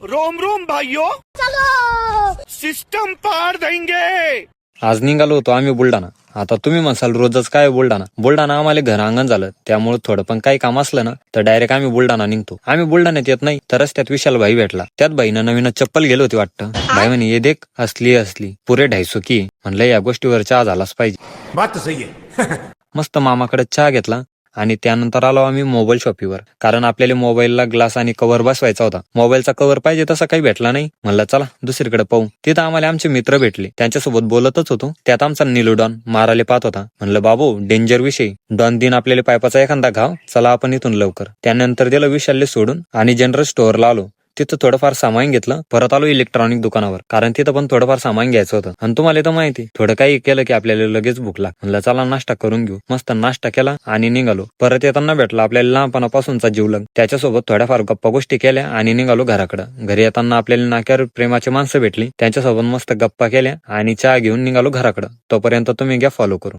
Rome Rome भाइयों, चलो system पार देंगे। आज निघालो होतो आम्ही बुलढाणा. आता तुम्ही म्हणसाल रोजच काय बुलढाणा आम्हाला घर अंगण झालं, त्यामुळे थोडं पण काही काम असलं ना तर डायरेक्ट आम्ही बुलढाणा निघतो. आम्ही बुलढाण्यात येत नाही तर रस्त्यात विशाल भाई भेटला. त्यात भाईनं नवीन चप्पल गेली होती वाटतं. भाई म्हणे ये देख असली पुरे 250 की. म्हणलं या गोष्टीवर चहा झालाच पाहिजे. बात तो सही है. मस्त मामाकडे चहा घेतला आणि त्यानंतर आलो आम्ही मोबाईल शॉपीवर. कारण आपल्याला मोबाईलला ग्लास आणि कव्हर बसवायचा होता. मोबाईलचा कव्हर पाहिजे तसा काही भेटला नाही. म्हणलं चला दुसरीकडे पाहू. तिथं आम्हाला आमचे मित्र भेटले, त्यांच्यासोबत बोलतच होतो. त्यात आमचा नीलू डॉन मारायला पाहत होता. म्हणलं बाबू डेंजर विषय, डॉन दिन आपल्याला पायपाचा एखादा घाव, चला आपण इथून लवकर. त्यानंतर दिलं विशालले सोडून आणि जनरल स्टोअरला आलो. तिथं थोडंफार सामान घेतलं. परत आलो इलेक्ट्रॉनिक दुकानावर, कारण तिथं पण थोडंफार सामान घ्यायचं होतं. आणि तुम्हाला तर माहिती, थोडं काही केलं की आपल्याला लगेच भूक लागते. म्हणलं चला नाश्ता करून घेऊ. मस्त नाश्ता केला आणि निघालो. परत येताना भेटला आपल्याला लहानपणापासूनचा जीवलग. त्याच्यासोबत थोड्याफार गप्पा गोष्टी केल्या आणि निघालो घराकडं. घरी येताना आपल्याला नाक्यावर प्रेमाची माणसं भेटली, त्यांच्यासोबत मस्त गप्पा केल्या आणि चहा घेऊन निघालो घराकडं. तोपर्यंत तुम्ही घ्या फॉलो करू.